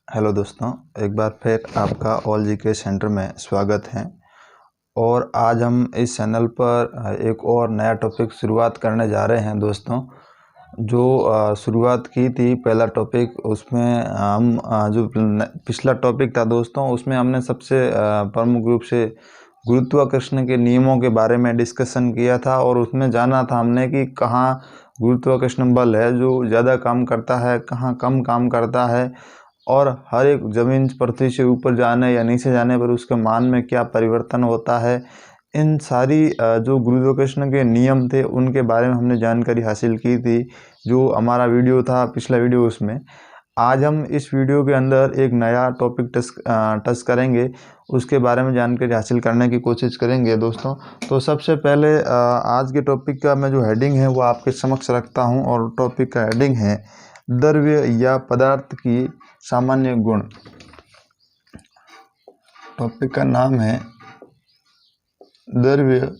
Hello दोस्तों, एक बार फिर आपका ऑल जीके सेंटर में स्वागत है। और आज हम इस चैनल पर एक और नया टॉपिक शुरुआत करने जा रहे हैं दोस्तों। जो शुरुआत की थी पहला टॉपिक, उसमें हम जो पिछला टॉपिक था दोस्तों, उसमें हमने सबसे प्रमुख रूप से गुरुत्वाकर्षण के नियमों के बारे में डिस्कशन किया था। और उसमें जाना था हमने कि कहाँ गुरुत्वाकर्षण बल है जो ज़्यादा काम करता है, कहाँ कम काम करता है, और हर एक ज़मीन पृथ्वी से ऊपर जाने या नीचे जाने पर उसके मान में क्या परिवर्तन होता है। इन सारी जो गुरुत्वाकर्षण के नियम थे उनके बारे में हमने जानकारी हासिल की थी, जो हमारा वीडियो था पिछला वीडियो। उसमें आज हम इस वीडियो के अंदर एक नया टॉपिक टच करेंगे, उसके बारे में जानकारी हासिल करने की कोशिश करेंगे दोस्तों। तो सबसे पहले आज के टॉपिक का मैं जो हेडिंग है वो आपके समक्ष रखता हूं, और टॉपिक का हेडिंग है द्रव्य या पदार्थ की सामान्य गुण। टॉपिक का नाम है द्रव्य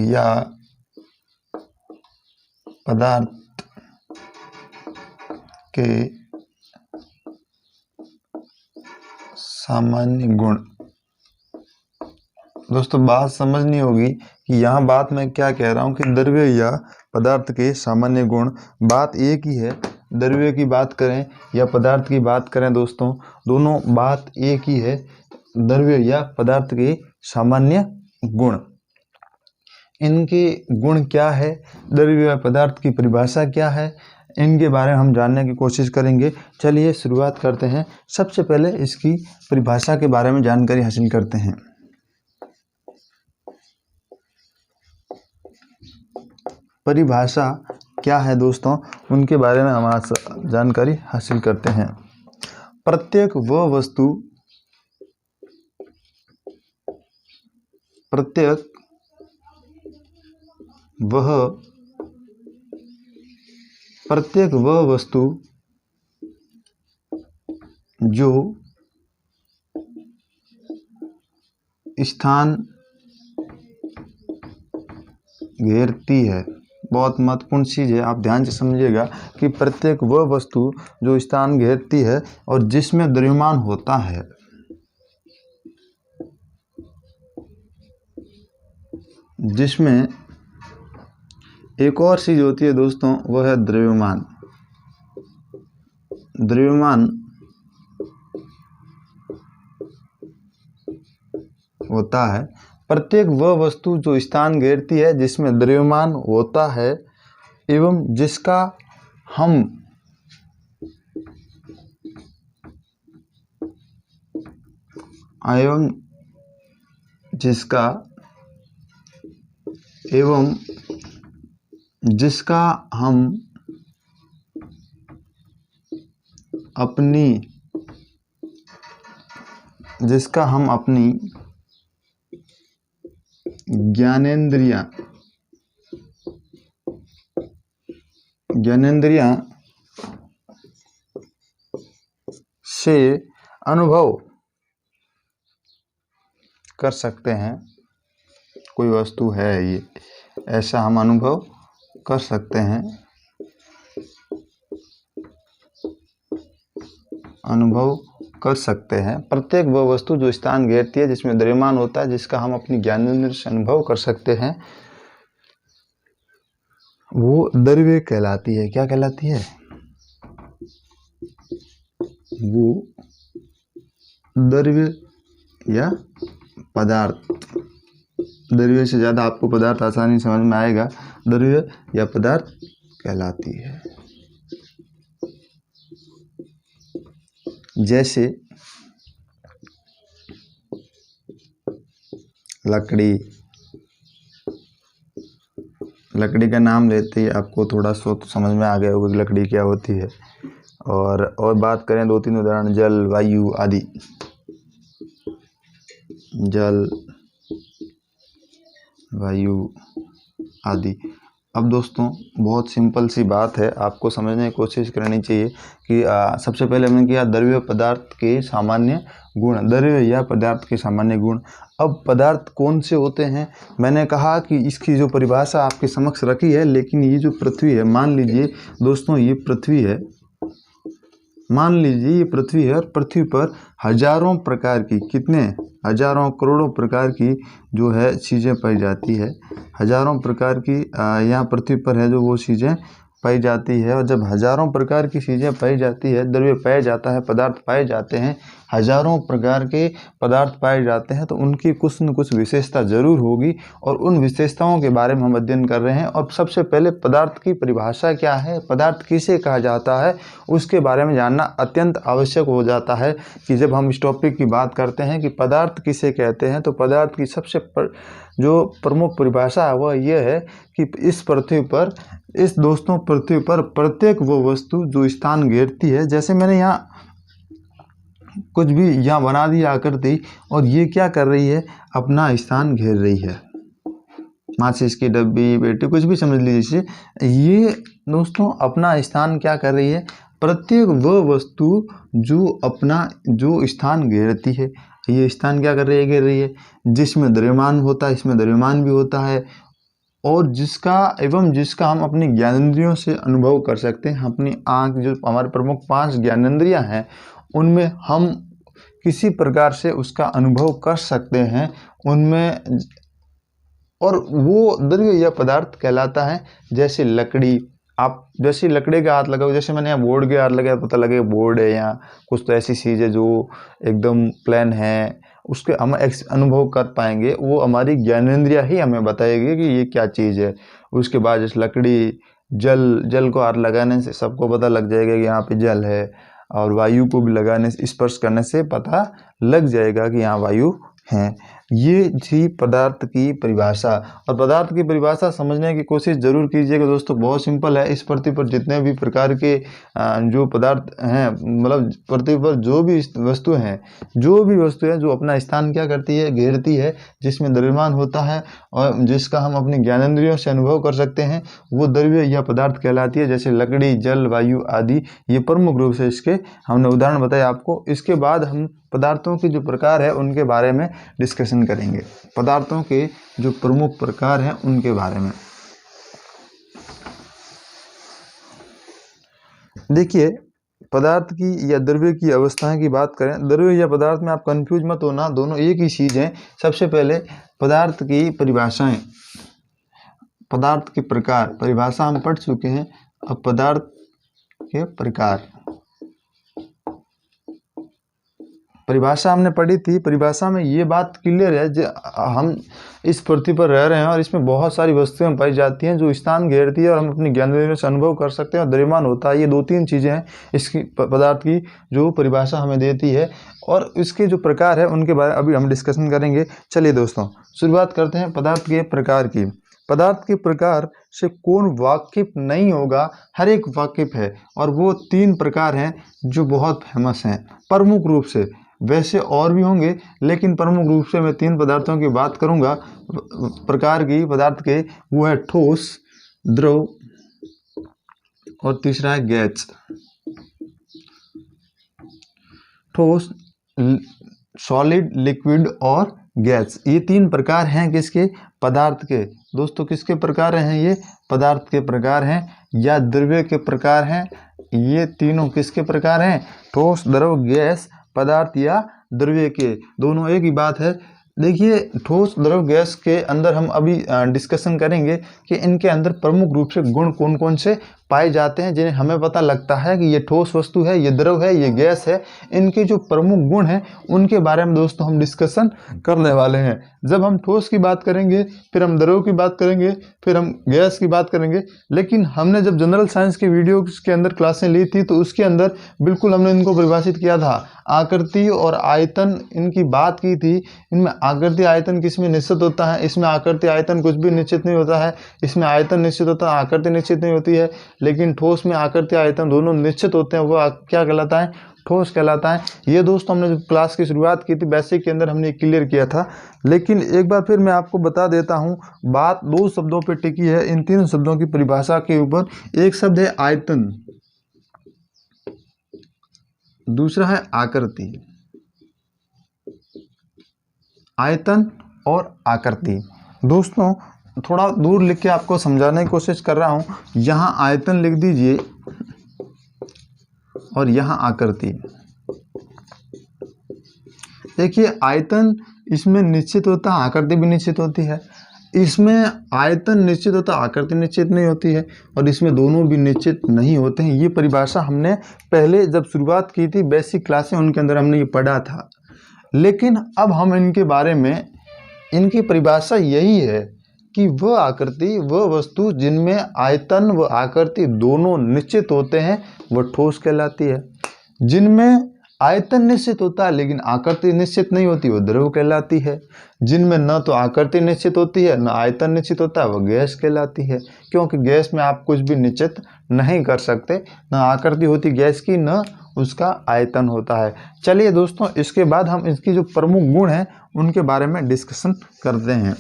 या पदार्थ के सामान्य गुण। दोस्तों, बात समझनी होगी कि यहाँ बात मैं क्या कह रहा हूँ कि द्रव्य या पदार्थ के सामान्य गुण, बात एक ही है। द्रव्य की बात करें या पदार्थ की बात करें दोस्तों, दोनों बात एक ही है। द्रव्य या पदार्थ के सामान्य गुण, इनके गुण क्या है, द्रव्य या पदार्थ की परिभाषा क्या है, इनके बारे में हम जानने की कोशिश करेंगे। चलिए शुरुआत करते हैं। सबसे पहले इसकी परिभाषा के बारे में जानकारी हासिल करते हैं। परिभाषा क्या है दोस्तों, उनके बारे में हम जानकारी हासिल करते हैं। प्रत्येक वह वस्तु जो स्थान घेरती है, बहुत महत्वपूर्ण चीज़ है, आप ध्यान से समझिएगा कि प्रत्येक वह वस्तु जो स्थान घेरती है और जिसमें द्रव्यमान होता है, जिसमें एक और चीज़ होती है दोस्तों, वह है द्रव्यमान। द्रव्यमान होता है प्रत्येक वह वस्तु जो स्थान घेरती है, जिसमें द्रव्यमान होता है एवं जिसका हम अपनी ज्ञानेंद्रियां से अनुभव कर सकते हैं। कोई वस्तु है ये, ऐसा हम अनुभव कर सकते हैं। प्रत्येक वह वस्तु जो स्थान घेरती है, जिसमें द्रव्यमान होता है, जिसका हम अपनी ज्ञानेंद्रिय से अनुभव कर सकते हैं, वो द्रव्य कहलाती है। क्या कहलाती है? वो द्रव्य या पदार्थ। द्रव्य से ज़्यादा आपको पदार्थ आसानी समझ में आएगा। द्रव्य या पदार्थ कहलाती है। जैसे लकड़ी का नाम लेते ही आपको थोड़ा सोच समझ में आ गया होगा कि लकड़ी क्या होती है। और बात करें दो तीन उदाहरण, जल, वायु आदि। जल, वायु आदि। अब दोस्तों, बहुत सिंपल सी बात है, आपको समझने की कोशिश करनी चाहिए कि सबसे पहले हमने किया द्रव्य पदार्थ के सामान्य गुण। द्रव्य या पदार्थ के सामान्य गुण। अब पदार्थ कौन से होते हैं, मैंने कहा कि इसकी जो परिभाषा आपके समक्ष रखी है, लेकिन ये जो पृथ्वी है, मान लीजिए दोस्तों ये पृथ्वी है, मान लीजिए ये पृथ्वी है और पृथ्वी पर हजारों प्रकार की, कितने हजारों करोड़ों प्रकार की जो है चीज़ें पाई जाती है। हजारों प्रकार की यहाँ पृथ्वी पर है जो वो चीज़ें पाई जाती है। और जब हजारों प्रकार की चीज़ें पाई जाती है, द्रव्य पाया जाता है, पदार्थ पाए जाते हैं, हजारों प्रकार के पदार्थ पाए जाते हैं, तो उनकी कुछ न कुछ विशेषता जरूर होगी और उन विशेषताओं के बारे में हम अध्ययन कर रहे हैं। और सबसे पहले पदार्थ की परिभाषा क्या है, पदार्थ किसे कहा जाता है, उसके बारे में जानना अत्यंत आवश्यक हो जाता है कि जब हम इस टॉपिक की बात करते हैं कि पदार्थ किसे कहते हैं, तो पदार्थ की सबसे जो प्रमुख परिभाषा है वह यह है कि इस पृथ्वी पर, इस दोस्तों पृथ्वी पर प्रत्येक वो वस्तु जो स्थान घेरती है, जैसे मैंने यहाँ कुछ भी यहाँ बना दिया आकृति और ये क्या कर रही है, अपना स्थान घेर रही है। माचिस की डब्बी, पेटी, कुछ भी समझ लीजिए, ये दोस्तों अपना स्थान क्या कर रही है, प्रत्येक वह वस्तु जो अपना जो स्थान घेरती है, ये स्थान क्या कर रही है, घेर रही है। जिसमें द्रव्यमान होता है, इसमें द्रव्यमान भी होता है, और जिसका हम अपनी ज्ञानेंद्रियों से अनुभव कर सकते हैं। अपनी आँख, जो हमारे प्रमुख 5 ज्ञानेंद्रियाँ हैं, उनमें हम किसी प्रकार से उसका अनुभव कर सकते हैं उनमें, और वो द्रव्य या पदार्थ कहलाता है। जैसे लकड़ी, आप जैसे लकड़ी का हाथ लगाओ, जैसे मैंने यहाँ बोर्ड के हाथ लगाया, पता लगे बोर्ड है, यहाँ कुछ तो ऐसी चीज़ है जो एकदम प्लेन है, उसके हम अनुभव कर पाएंगे। वो हमारी ज्ञानेंद्रिया ही हमें बताएगी कि ये क्या चीज़ है। उसके बाद जैसे लकड़ी, जल को हाथ लगाने से सबको पता लग जाएगा कि यहाँ पे जल है, और वायु को भी लगाने से, स्पर्श करने से पता लग जाएगा कि यहाँ वायु है। ये थी पदार्थ की परिभाषा। और पदार्थ की परिभाषा समझने की कोशिश जरूर कीजिएगा दोस्तों, बहुत सिंपल है। इस पृथ्वी पर जितने भी प्रकार के जो पदार्थ हैं, मतलब पृथ्वी पर जो भी वस्तु हैं, जो अपना स्थान क्या करती है, घेरती है, जिसमें द्रव्यमान होता है और जिसका हम अपनी ज्ञानेंद्रियों से अनुभव कर सकते हैं, वो द्रव्य या पदार्थ कहलाती है। जैसे लकड़ी, जल, वायु आदि, ये प्रमुख रूप से इसके हमने उदाहरण बताए आपको। इसके बाद हम पदार्थों के जो प्रकार है उनके बारे में डिस्कशन करेंगे। पदार्थों के जो प्रमुख प्रकार हैं उनके बारे में देखिए। पदार्थ की या द्रव्य की अवस्थाएं की बात करें, द्रव्य या पदार्थ में आप कंफ्यूज मत होना, दोनों एक ही चीज हैं। सबसे पहले पदार्थ की परिभाषाएं, पदार्थ के प्रकार, परिभाषा हम पढ़ चुके हैं। अब पदार्थ के प्रकार, परिभाषा हमने पढ़ी थी। परिभाषा में ये बात क्लियर है जो हम इस पृथ्वी पर रह रहे हैं और इसमें बहुत सारी वस्तुएं पाई जाती हैं जो स्थान घेरती है और हम अपनी ज्ञानेंद्रियों से अनुभव कर सकते हैं, और द्रव्यमान होता है। ये 2-3 चीज़ें हैं इसकी पदार्थ की जो परिभाषा हमें देती है, और इसके जो प्रकार है उनके बारे में अभी हम डिस्कशन करेंगे। चलिए दोस्तों, शुरुआत करते हैं पदार्थ के प्रकार की। पदार्थ के प्रकार से कौन वाकिफ नहीं होगा, हर एक वाकिफ है, और वो 3 प्रकार हैं जो बहुत फेमस हैं प्रमुख रूप से। वैसे और भी होंगे, लेकिन प्रमुख रूप से मैं 3 पदार्थों की बात करूंगा प्रकार की पदार्थ के। वो है ठोस, द्रव और तीसरा है गैस। ठोस, सॉलिड, लिक्विड और गैस, ये 3 प्रकार हैं किसके, पदार्थ के। दोस्तों किसके प्रकार हैं ये, पदार्थ के प्रकार हैं या द्रव्य के प्रकार हैं। ये तीनों किसके प्रकार हैं, ठोस, द्रव, गैस, पदार्थ या द्रव्य के, दोनों एक ही बात है। देखिए ठोस, द्रव, गैस के अंदर हम अभी डिस्कशन करेंगे कि इनके अंदर प्रमुख रूप से गुण कौन कौन से पाए जाते हैं, जिन्हें हमें पता लगता है कि ये ठोस वस्तु है, ये द्रव है, ये गैस है। इनके जो प्रमुख गुण हैं उनके बारे में दोस्तों हम डिस्कशन करने वाले हैं। जब हम ठोस की बात करेंगे, फिर हम द्रव की बात करेंगे, फिर हम गैस की बात करेंगे। लेकिन हमने जब जनरल साइंस के वीडियो के अंदर क्लासें ली थी तो उसके अंदर बिल्कुल हमने इनको परिभाषित किया था, आकृति और आयतन इनकी बात की थी। इनमें आकृति आयतन किसमें निश्चित होता है, इसमें आकृति आयतन कुछ भी निश्चित नहीं होता है। इसमें आयतन निश्चित होता है, आकृति निश्चित नहीं होती है। लेकिन ठोस में आकृति आयतन दोनों निश्चित होते हैं, वो क्या कहलाता है, ठोस कहलाता है। ये दोस्तों हमने जब क्लास की शुरुआत की थी बेसिक के अंदर हमने क्लियर किया था। लेकिन एक बार फिर मैं आपको बता देता हूँ, बात 2 शब्दों पे टिकी है, इन 3 शब्दों की परिभाषा के ऊपर। एक शब्द है आयतन, दूसरा है आकृति। आयतन और आकृति दोस्तों थोड़ा दूर लिख के आपको समझाने की कोशिश कर रहा हूं। यहां आयतन लिख दीजिए, और यहाँ आकृति। देखिए आयतन इसमें निश्चित होता है, आकृति भी निश्चित होती है। इसमें आयतन निश्चित होता है, आकृति निश्चित नहीं होती है, और इसमें दोनों भी निश्चित नहीं होते हैं। ये परिभाषा हमने पहले जब शुरुआत की थी बेसिक क्लासें, उनके अंदर हमने ये पढ़ा था। लेकिन अब हम इनके बारे में, इनकी परिभाषा यही है कि वह आकृति, वह वस्तु जिनमें आयतन व आकृति दोनों निश्चित होते हैं वह ठोस कहलाती है। जिनमें आयतन निश्चित होता है लेकिन आकृति निश्चित नहीं होती, वह द्रव कहलाती है। जिनमें न तो आकृति निश्चित होती है न आयतन निश्चित होता है, वह गैस कहलाती है। क्योंकि गैस में आप कुछ भी निश्चित नहीं कर सकते, न आकृति होती गैस की न उसका आयतन होता है। चलिए दोस्तों, इसके बाद हम इसकी जो प्रमुख गुण हैं उनके बारे में डिस्कशन करते हैं।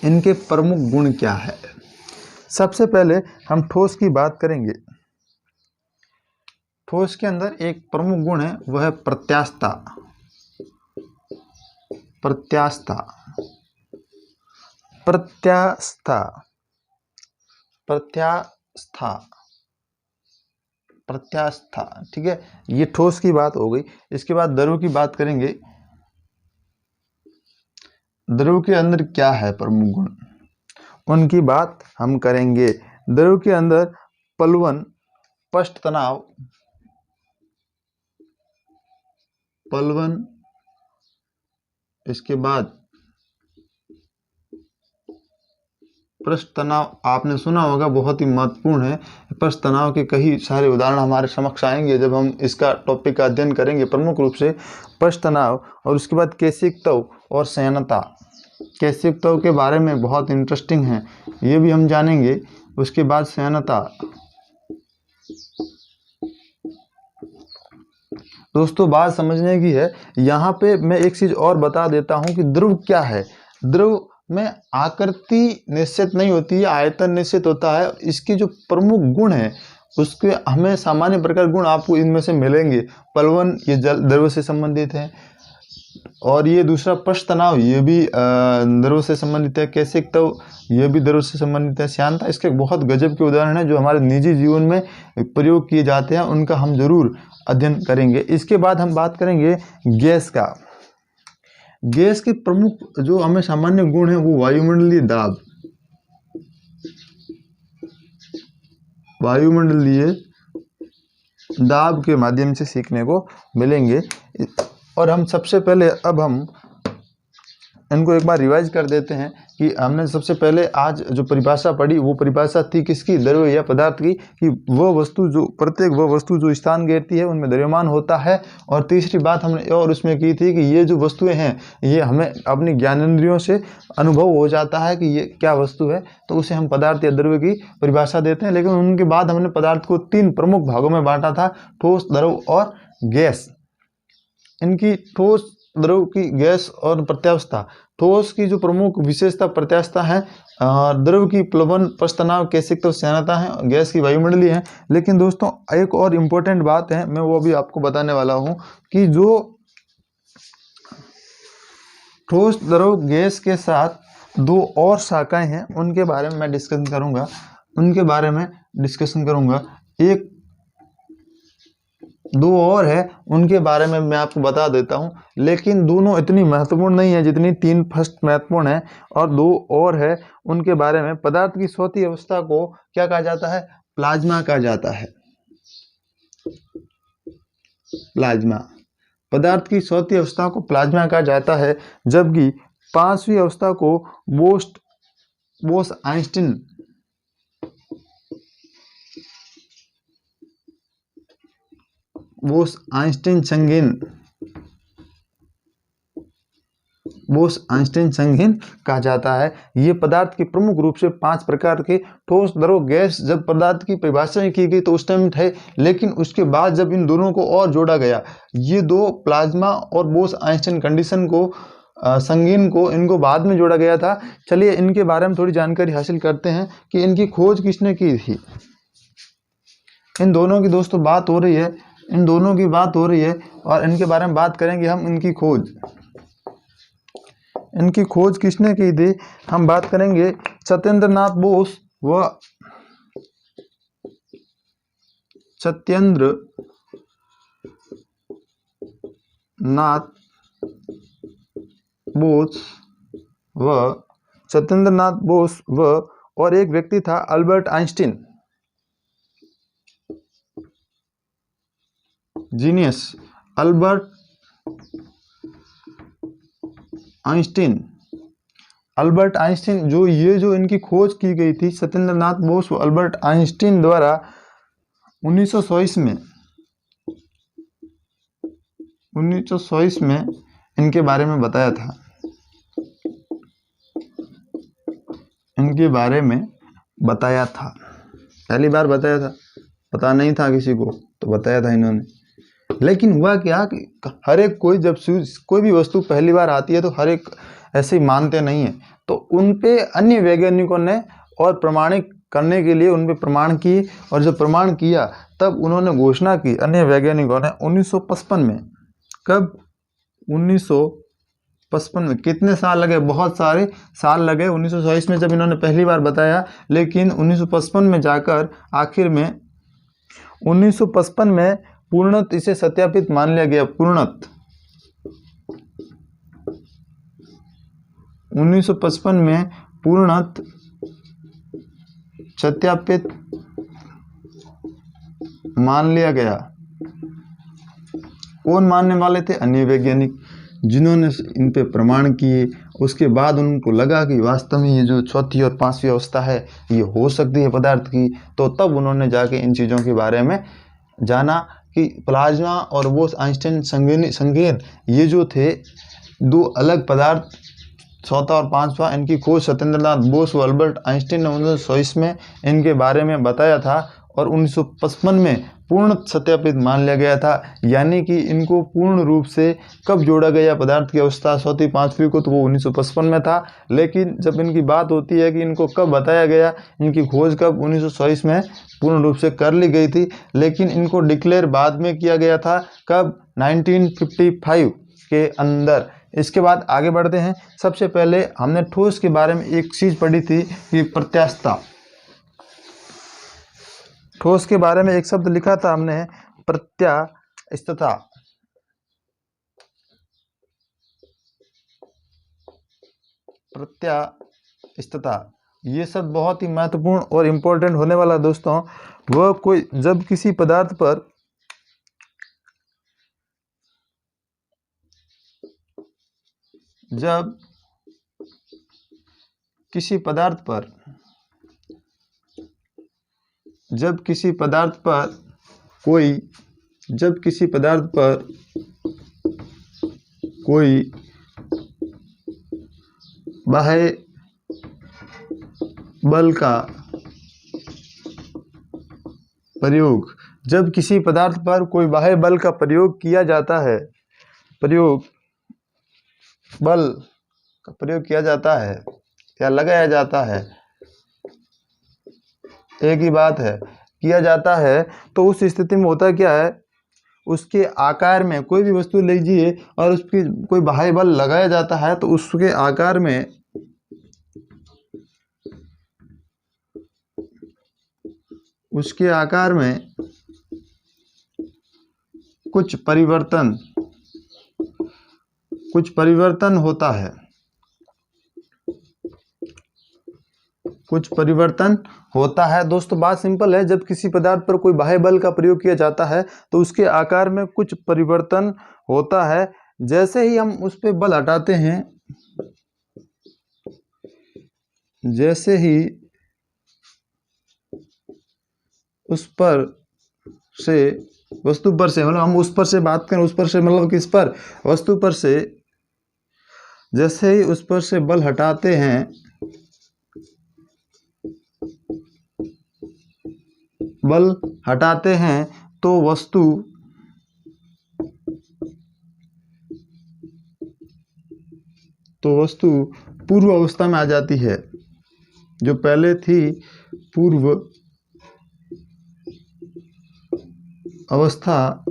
इनके प्रमुख गुण क्या है? सबसे पहले हम ठोस की बात करेंगे। ठोस के अंदर एक प्रमुख गुण है, वह है प्रत्यास्थता। प्रत्यास्थता, प्रत्यास्थता, प्रत्यास्था, प्रत्यास्था, ठीक है। ये ठोस की बात हो गई। इसके बाद द्रव की बात करेंगे। द्रव के अंदर क्या है प्रमुख गुण, उनकी बात हम करेंगे। द्रव के अंदर प्लवन, पृष्ठ तनाव, प्लवन, इसके बाद पृष्ठ तनाव आपने सुना होगा, बहुत ही महत्वपूर्ण है। पृष्ठ तनाव के कई सारे उदाहरण हमारे समक्ष आएंगे जब हम इसका टॉपिक का अध्ययन करेंगे। प्रमुख रूप से पृष्ठ तनाव, और उसके बाद केशिकत्व और संयनता। केशिकत्व के बारे में बहुत इंटरेस्टिंग है, ये भी हम जानेंगे। उसके बाद संयनता। दोस्तों बात समझने की है, यहाँ पे मैं एक चीज़ और बता देता हूँ कि द्रव क्या है। द्रव में आकृति निश्चित नहीं होती है, आयतन निश्चित होता है। इसकी जो प्रमुख गुण है उसके हमें सामान्य प्रकार गुण आपको इनमें से मिलेंगे। प्लवन ये जल द्रव से संबंधित है, और ये दूसरा पृष्ठ तनाव ये भी द्रव से संबंधित है। केशिकत्व ये भी द्रव से संबंधित है। श्यानता इसके बहुत गजब के उदाहरण हैं जो हमारे निजी जीवन में प्रयोग किए जाते हैं, उनका हम जरूर अध्ययन करेंगे। इसके बाद हम बात करेंगे गैस का। गैस के प्रमुख जो हमें सामान्य गुण है वो वायुमंडलीय दाब, वायुमंडलीय दाब के माध्यम से सीखने को मिलेंगे। और हम सबसे पहले अब हम इनको एक बार रिवाइज कर देते हैं कि हमने सबसे पहले आज जो परिभाषा पढ़ी वो परिभाषा थी किसकी, द्रव्य या पदार्थ की, कि वह वस्तु जो प्रत्येक वह वस्तु जो स्थान घेरती है उनमें द्रव्यमान होता है। और तीसरी बात हमने और उसमें की थी कि ये जो वस्तुएं हैं ये हमें अपनी ज्ञानेंद्रियों से अनुभव हो जाता है कि ये क्या वस्तु है, तो उसे हम पदार्थ या द्रव्य की परिभाषा देते हैं। लेकिन उनके बाद हमने पदार्थ को 3 प्रमुख भागों में बांटा था, ठोस, द्रव और गैस। इनकी ठोस, द्रव की, गैस और प्रत्यावस्था। ठोस की जो प्रमुख विशेषता प्रत्यास्थता है, द्रव की प्लवन, पृष्ठ तनाव, केशिकत्व, संयनता है, गैस की वायुमंडलीय है। लेकिन दोस्तों एक और इम्पोर्टेंट बात है, मैं वो भी आपको बताने वाला हूँ कि जो ठोस, द्रव, गैस के साथ 2 और शाखाएं हैं उनके बारे में मैं डिस्कशन करूँगा, उनके बारे में डिस्कशन करूँगा। एक 2 और है उनके बारे में मैं आपको बता देता हूं, लेकिन दोनों इतनी महत्वपूर्ण नहीं है जितनी 3 फर्स्ट महत्वपूर्ण है, और 2 और है उनके बारे में। पदार्थ की चौथी अवस्था को क्या कहा जाता है? प्लाज्मा कहा जाता है। प्लाज्मा, पदार्थ की चौथी अवस्था को प्लाज्मा कहा जाता है, जबकि 5वीं अवस्था को बोस-आइंस्टीन संघीन कहा जाता है। ये पदार्थ की प्रमुख रूप से 5 प्रकार के ठोस, द्रव, गैस जब पदार्थ की परिभाषा की गई तो उस टाइम थे, लेकिन उसके बाद जब इन दोनों को और जोड़ा गया, ये 2 प्लाज्मा और बोस-आइंस्टीन कंडीशन को, संगीन को, इनको बाद में जोड़ा गया था। चलिए इनके बारे में थोड़ी जानकारी हासिल करते हैं कि इनकी खोज किसने की थी। इन दोनों की दोस्तों बात हो रही है, इन दोनों की बात हो रही है, और इनके बारे में बात करेंगे हम। इनकी खोज किसने की थी? हम बात करेंगे सत्येंद्रनाथ बोस व सत्येंद्र नाथ बोस व सत्येंद्रनाथ बोस व और एक व्यक्ति था Albert Einstein. Genius Albert Einstein. Albert Einstein जो इनकी खोज की गई थी सत्येंद्रनाथ बोस व अल्बर्ट आइंस्टीन द्वारा 1924 में इनके बारे में बताया था। पहली बार बताया था, पता नहीं था किसी को, तो बताया था इन्होंने। लेकिन हुआ क्या कि हर एक कोई भी वस्तु पहली बार आती है तो हर एक ऐसे ही मानते नहीं है, तो उन पे अन्य वैज्ञानिकों ने और प्रमाणित करने के लिए उन पे प्रमाण किए, और जब प्रमाण किया तब उन्होंने घोषणा की अन्य वैज्ञानिकों ने 1955 में। कब? 1955 में। कितने साल लगे? बहुत सारे साल लगे। 1924 में जब इन्होंने पहली बार बताया, लेकिन 1955 में जाकर आखिर में 1955 में पूर्णतः इसे सत्यापित मान लिया गया। 1955 में पूर्णतः सत्यापित मान लिया गया। कौन मानने वाले थे? अन्य वैज्ञानिक, जिन्होंने इन पे प्रमाण किए। उसके बाद उनको लगा कि वास्तव में ये जो चौथी और पांचवी अवस्था है ये हो सकती है पदार्थ की, तो तब उन्होंने जाके इन चीज़ों के बारे में जाना कि प्लाज्मा और बोस आइंस्टाइन संघेन ये जो थे दो अलग पदार्थ, चौथा और पांचवा, इनकी खोज सत्येंद्रनाथ बोस व अल्बर्ट आइंस्टाइन ने 1924 में इनके बारे में बताया था, और 1955 में पूर्ण सत्यापित मान लिया गया था। यानी कि इनको पूर्ण रूप से कब जोड़ा गया पदार्थ की अवस्था चौथी पांचवी को, तो वो 1955 में था। लेकिन जब इनकी बात होती है कि इनको कब बताया गया, इनकी खोज कब 1924 में पूर्ण रूप से कर ली गई थी, लेकिन इनको डिक्लेयर बाद में किया गया था। कब? 1955 के अंदर। इसके बाद आगे बढ़ते हैं। सबसे पहले हमने ठोस के बारे में एक चीज़ पढ़ी थी कि प्रत्यास्थता। ठोस के बारे में एक शब्द लिखा था हमने, प्रत्यास्थता। प्रत्यास्थता ये शब्द बहुत ही महत्वपूर्ण और इम्पोर्टेंट होने वाला दोस्तों। वह कोई जब किसी पदार्थ पर किसी पदार्थ पर कोई बाह्य बल का प्रयोग, जब किसी पदार्थ पर कोई बाह्य बल का प्रयोग किया जाता है, बल का प्रयोग किया जाता है या लगाया जाता है, एक ही बात है, किया जाता है, तो उस स्थिति में होता क्या है, उसके आकार में कोई भी वस्तु लीजिए और उसकी कोई बाह्य बल लगाया जाता है, तो उसके आकार में कुछ परिवर्तन होता है। दोस्तों बात सिंपल है। जब किसी पदार्थ पर कोई बाह्य बल का प्रयोग किया जाता है तो उसके आकार में कुछ परिवर्तन होता है। जैसे ही हम उस पर बल हटाते हैं, जैसे ही उस पर से वस्तु पर से, मतलब हम उस पर से बात करें, उस पर से मतलब किस पर? वस्तु पर से। जैसे ही उस पर से बल हटाते हैं, तो वस्तु पूर्व अवस्था में आ जाती है। जो पहले थी पूर्व अवस्था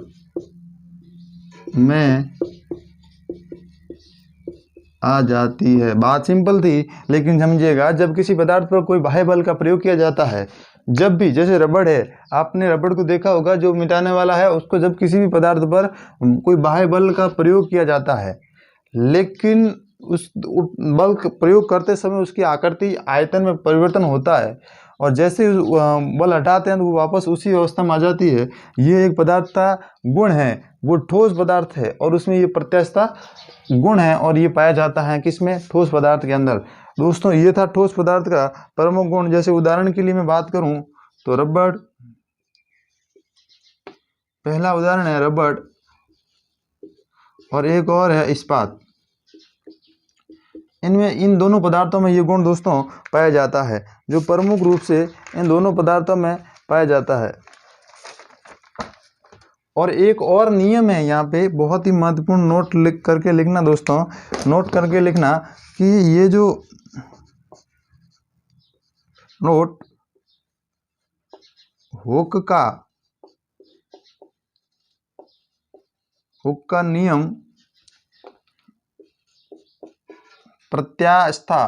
में आ जाती है। बात सिंपल थी, लेकिन समझिएगा, जब किसी पदार्थ पर कोई बाह्य बल का प्रयोग किया जाता है जब भी, जैसे रबड़ है, आपने रबड़ को देखा होगा, जो मिटाने वाला है उसको जब किसी भी पदार्थ पर कोई बाह्य बल का प्रयोग किया जाता है, लेकिन उस बल का प्रयोग करते समय उसकी आकृति आयतन में परिवर्तन होता है, और जैसे ही बल हटाते हैं तो वो वापस उसी अवस्था में आ जाती है। ये एक पदार्थ का गुण है, वो ठोस पदार्थ है और उसमें ये प्रत्यास्थता गुण है, और ये पाया जाता है किसमें? ठोस पदार्थ के अंदर। दोस्तों ये था ठोस पदार्थ का प्रमुख गुण। जैसे उदाहरण के लिए मैं बात करूं तो रबड़, पहला उदाहरण है रबड़, और एक और है इस्पात। इनमें, इन दोनों पदार्थों में ये गुण दोस्तों पाया जाता है, जो प्रमुख रूप से इन दोनों पदार्थों में पाया जाता है। और एक और नियम है यहाँ पे, बहुत ही महत्वपूर्ण, नोट लिख करके लिखना दोस्तों, नोट करके लिखना कि ये जो नोट हुक का नियम प्रत्यास्थता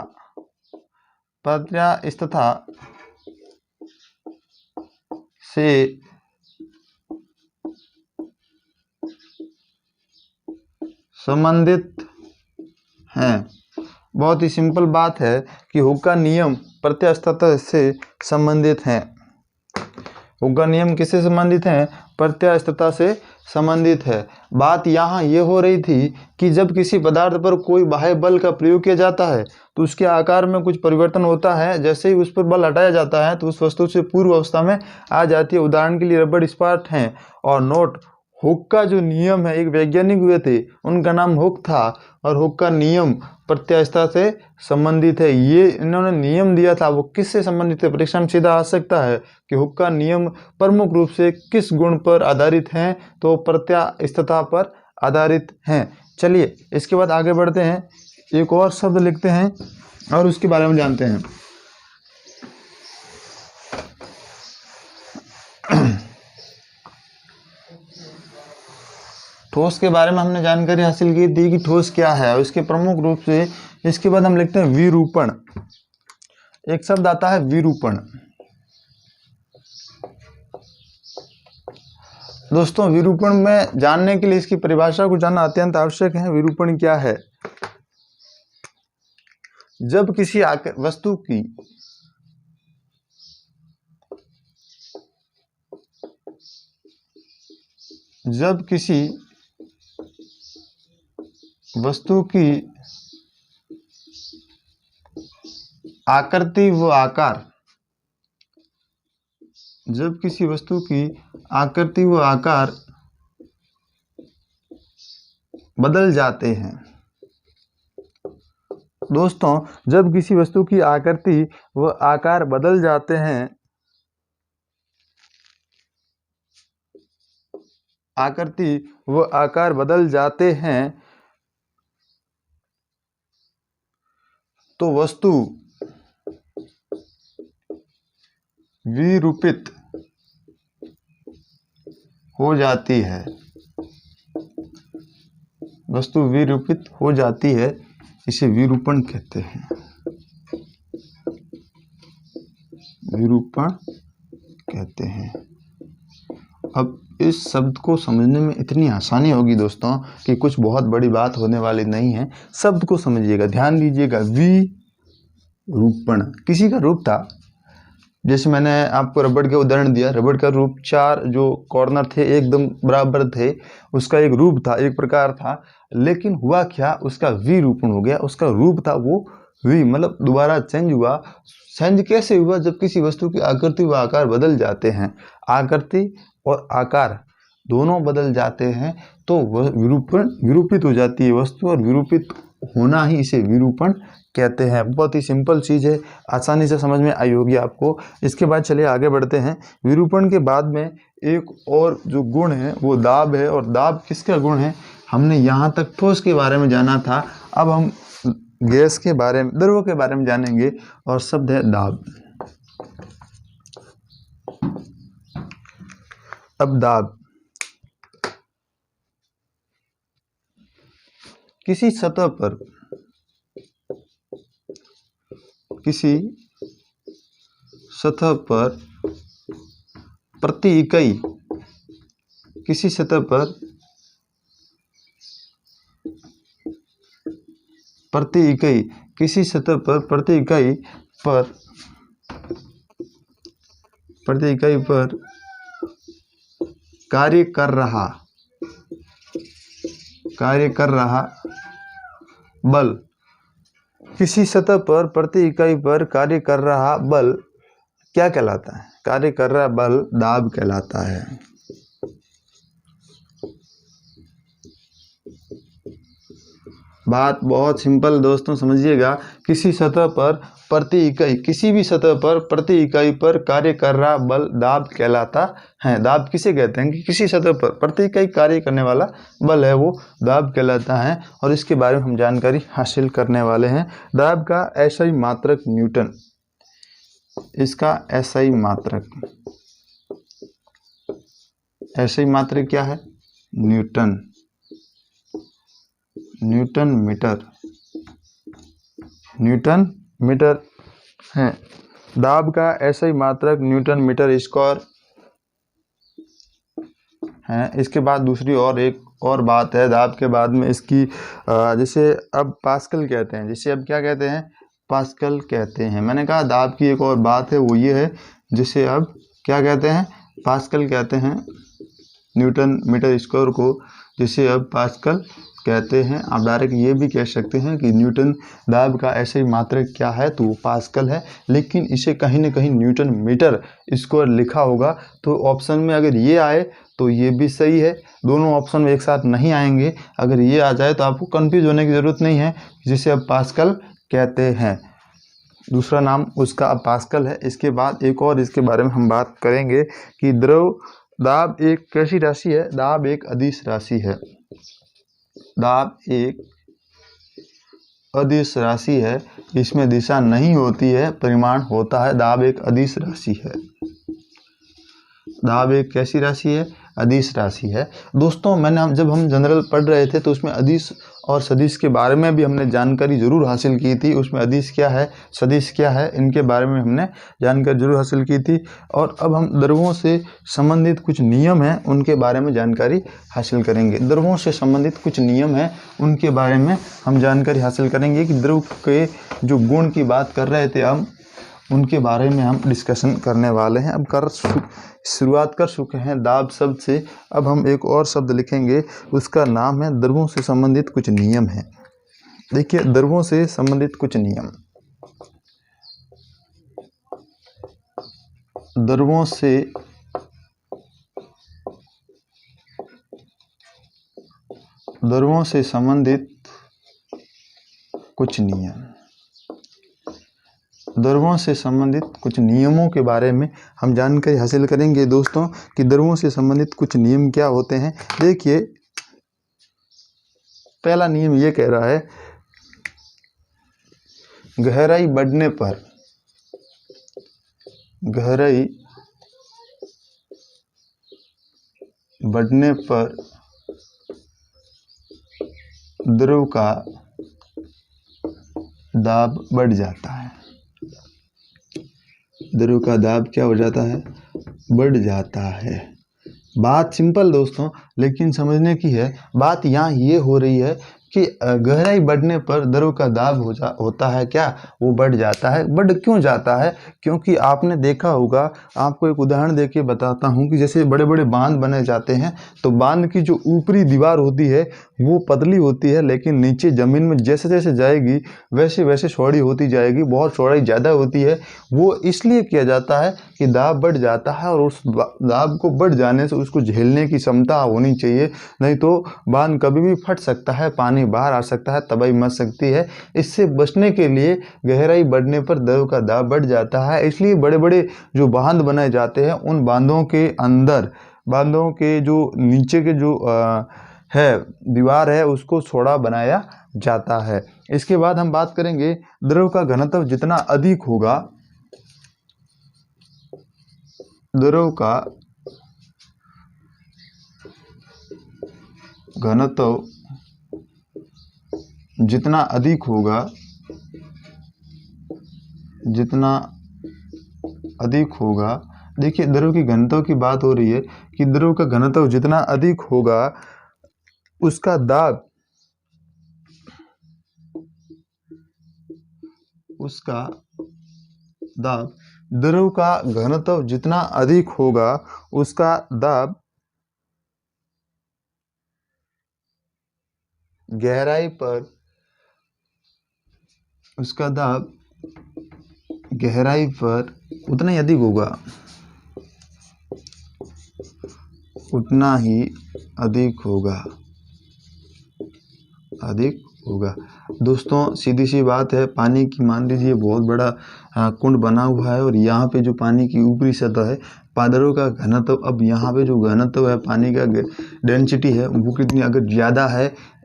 से संबंधित है। बहुत ही सिंपल बात है कि हुक का नियम प्रत्यास्थता से संबंधित है। हुक का नियम किससे संबंधित है? प्रत्यास्थता से संबंधित है। बात यहाँ ये हो रही थी कि जब किसी पदार्थ पर कोई बाह्य बल का प्रयोग किया जाता है तो उसके आकार में कुछ परिवर्तन होता है। जैसे ही उस पर बल हटाया जाता है तो उस वस्तु से पूर्व अवस्था में आ जाती है। उदाहरण के लिए रबड़, इस्पात हैं और नोट। हुक का जो नियम है, एक वैज्ञानिक हुए थे, उनका नाम हुक था, और हुक का नियम प्रत्यास्थता से संबंधित है। ये इन्होंने नियम दिया था, वो किससे संबंधित है? परीक्षा में सीधा आ सकता है कि हुक का नियम प्रमुख रूप से किस गुण पर आधारित हैं? तो प्रत्यास्थता पर आधारित हैं। चलिए इसके बाद आगे बढ़ते हैं, एक और शब्द लिखते हैं और उसके बारे में जानते हैं। ठोस के बारे में हमने जानकारी हासिल की थी कि ठोस क्या है और इसके प्रमुख रूप से। इसके बाद हम लिखते हैं विरूपण। एक शब्द आता है विरूपण। दोस्तों विरूपण में जानने के लिए इसकी परिभाषा को जानना अत्यंत आवश्यक है। विरूपण क्या है? जब किसी वस्तु की आकृति व आकार, जब किसी वस्तु की आकृति व आकार बदल जाते हैं। दोस्तों जब किसी वस्तु की आकृति व आकार बदल जाते हैं, आकृति व आकार बदल जाते हैं तो वस्तु विरूपित हो जाती है। वस्तु विरूपित हो जाती है, इसे विरूपण कहते हैं। विरूपण कहते हैं। अब इस शब्द को समझने में इतनी आसानी होगी दोस्तों कि कुछ बहुत बड़ी बात होने वाली नहीं है। शब्द को समझिएगा, ध्यान दीजिएगा। विरूपण किसी का रूप था। जैसे मैंने आपको रबड़ का उदाहरण दिया, रबड़ का रूप, चार जो कॉर्नर थे एकदम बराबर थे, उसका एक रूप था, एक प्रकार था। लेकिन हुआ क्या, उसका विरूपण हो गया। उसका रूप था वो मतलब दोबारा चेंज हुआ। चेंज कैसे हुआ? जब किसी वस्तु की आकृति व आकार बदल जाते हैं, आकृति और आकार दोनों बदल जाते हैं तो वह विरूपित हो जाती है वस्तु, और विरूपित होना ही इसे विरूपण कहते हैं। बहुत ही सिंपल चीज़ है, आसानी से समझ में आई होगी आपको। इसके बाद चलिए आगे बढ़ते हैं। विरूपण के बाद में एक और जो गुण है वो दाब है। और दाब किसका गुण है? हमने यहाँ तक ठोस के बारे में जाना था, अब हम गैस के बारे में, द्रव के बारे में जानेंगे, और शब्द है दाब। अब दाब किसी सतह पर प्रति इकाई किसी सतह पर प्रति इकाई किसी सतह पर प्रति इकाई पर कार्य कर रहा बल, किसी सतह पर प्रति इकाई पर कार्य कर रहा बल क्या कहलाता है? कार्य कर रहा बल दाब कहलाता है। बात बहुत सिंपल दोस्तों, समझिएगा। किसी सतह पर प्रति इकाई, किसी भी सतह पर प्रति इकाई पर कार्य कर रहा बल दाब कहलाता है। दाब किसे कहते हैं? कि किसी सतह पर प्रति इकाई कार्य करने वाला बल है वो दाब कहलाता है। और इसके बारे में हम जानकारी हासिल करने वाले हैं। दाब का एसआई मात्रक न्यूटन, इसका एसआई मात्रक क्या है? न्यूटन मीटर है। दाब का एसआई मात्रक न्यूटन मीटर स्क्वायर है। इसके बाद दूसरी एक और बात है दाब के बाद में इसकी, जैसे अब पास्कल कहते हैं, जिसे अब क्या कहते हैं? पास्कल कहते हैं। मैंने कहा दाब की एक और बात है वो ये है, जिसे अब क्या कहते हैं? पास्कल कहते हैं। न्यूटन मीटर स्क्वायर को जिसे अब पास्कल कहते हैं। आप डायरेक्ट ये भी कह सकते हैं कि न्यूटन दाब का ऐसे मात्रक क्या है, तो वो पास्कल है। लेकिन इसे कहीं ना कहीं न्यूटन मीटर स्क्वायर लिखा होगा, तो ऑप्शन में अगर ये आए तो ये भी सही है। दोनों ऑप्शन में एक साथ नहीं आएंगे। अगर ये आ जाए तो आपको कंफ्यूज होने की ज़रूरत नहीं है, जिसे अब पास्कल कहते हैं। दूसरा नाम उसका अब पास्कल है। इसके बाद एक और इसके बारे में हम बात करेंगे कि दाब एक कैसी राशि है? दाब एक अदिश राशि है। दाब एक अदिश राशि है। इसमें दिशा नहीं होती है, परिमाण होता है। दाब एक अदिश राशि है। दाब एक कैसी राशि है? अदिश राशि है। दोस्तों जब हम जनरल पढ़ रहे थे तो उसमें अदिश और सदिश के बारे में भी हमने जानकारी जरूर हासिल की थी। उसमें अदिश क्या है, सदिश क्या है, इनके बारे में हमने जानकारी जरूर हासिल की थी। और अब हम द्रव्यों से संबंधित कुछ नियम हैं उनके बारे में जानकारी हासिल करेंगे। द्रव्यों से संबंधित कुछ नियम हैं उनके बारे में हम जानकारी हासिल करेंगे कि द्रव के जो गुण की बात कर रहे थे हम, उनके बारे में हम डिस्कशन करने वाले हैं। अब शुरुआत कर चुके हैं दाब शब्द से। अब हम एक और शब्द लिखेंगे, उसका नाम है द्रव्यों से संबंधित कुछ नियम है। देखिए, द्रव्यों से संबंधित कुछ नियम। द्रव्यों से संबंधित कुछ नियम। द्रव्यों से संबंधित कुछ नियमों के बारे में हम जानकारी हासिल करेंगे दोस्तों, कि द्रव्यों से संबंधित कुछ नियम क्या होते हैं। देखिए, पहला नियम ये कह रहा है, गहराई बढ़ने पर द्रव का दाब बढ़ जाता है। द्रव का दाब क्या हो जाता है? बढ़ जाता है। बात सिंपल दोस्तों, लेकिन समझने की है। बात यहाँ ये हो रही है कि गहराई बढ़ने पर द्रव का दाब होता है क्या? वो बढ़ जाता है। बढ़ क्यों जाता है? क्योंकि आपने देखा होगा, आपको एक उदाहरण देके बताता हूँ कि जैसे बड़े बड़े बांध बने जाते हैं, तो बांध की जो ऊपरी दीवार होती है वो पतली होती है, लेकिन नीचे ज़मीन में जैसे जैसे जाएगी वैसे वैसे चौड़ी होती जाएगी, बहुत चौड़ाई ज़्यादा होती है। वो इसलिए किया जाता है कि दाब बढ़ जाता है, और उस दाब को बढ़ जाने से उसको झेलने की क्षमता होनी चाहिए, नहीं तो बांध कभी भी फट सकता है, पानी बाहर आ सकता है, तबाही मच सकती है। इससे बचने के लिए गहराई बढ़ने पर द्रव का दाब बढ़ जाता है। इसलिए बड़े बड़े जो बांध बनाए जाते हैं, उन बांधों के अंदर, बांधों के जो नीचे के जो है दीवार है, उसको चौड़ा बनाया जाता है। इसके बाद हम बात करेंगे, द्रव का घनत्व जितना अधिक होगा, द्रव का घनत्व जितना अधिक होगा देखिए द्रव की घनत्व की बात हो रही है कि द्रव का घनत्व जितना अधिक होगा उसका दाब द्रव का घनत्व जितना अधिक होगा उसका दाब गहराई पर उतना ही अधिक होगा। दोस्तों सीधी सी बात है, पानी की मान लीजिए बहुत बड़ा कुंड बना हुआ है और यहाँ पे जो पानी की ऊपरी सतह है द्रव का घनत्व, अब यहाँ पे जो घनत्व है पानी का डेंसिटी है वो कितनी, अगर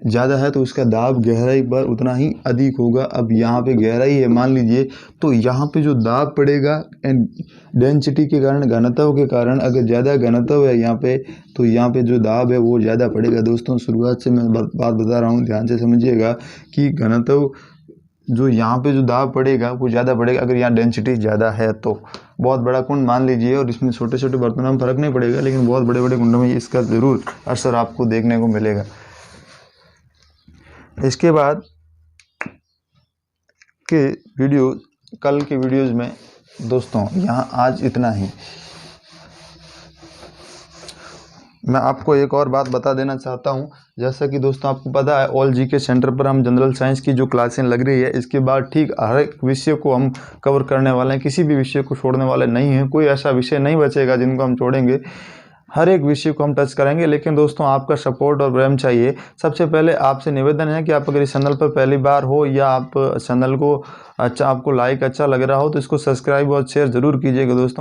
ज़्यादा है तो उसका दाब गहराई पर उतना ही अधिक होगा। अब यहाँ पे गहराई है मान लीजिए, तो यहाँ पे जो दाब पड़ेगा डेंसिटी के कारण, घनत्व के कारण, अगर ज़्यादा घनत्व है यहाँ पे तो यहाँ पे जो दाब है वो ज़्यादा पड़ेगा। दोस्तों शुरुआत से मैं बात बता रहा हूँ, ध्यान से समझिएगा कि घनत्व जो यहाँ पे जो दाब पड़ेगा वो ज़्यादा पड़ेगा अगर यहाँ डेंसिटी ज़्यादा है तो। बहुत बड़ा कुंड मान लीजिए और इसमें छोटे छोटे बर्तनों में फ़र्क नहीं पड़ेगा, लेकिन बहुत बड़े बड़े कुंडों में इसका ज़रूर असर आपको देखने को मिलेगा। इसके बाद के वीडियो, कल के वीडियोज़ में दोस्तों यहाँ आज इतना ही। मैं आपको एक और बात बता देना चाहता हूँ, जैसा कि दोस्तों आपको पता है ऑल जीके सेंटर पर हम जनरल साइंस की जो क्लासें लग रही है, इसके बाद ठीक हर एक विषय को हम कवर करने वाले हैं, किसी भी विषय को छोड़ने वाले नहीं हैं। कोई ऐसा विषय नहीं बचेगा जिनको हम छोड़ेंगे, हर एक विषय को हम टच करेंगे। लेकिन दोस्तों आपका सपोर्ट और प्रेम चाहिए। सबसे पहले आपसे निवेदन है कि आप अगर इस चैनल पर पहली बार हो या आप चैनल को आपको लाइक अच्छा लग रहा हो तो इसको सब्सक्राइब और शेयर ज़रूर कीजिएगा दोस्तों।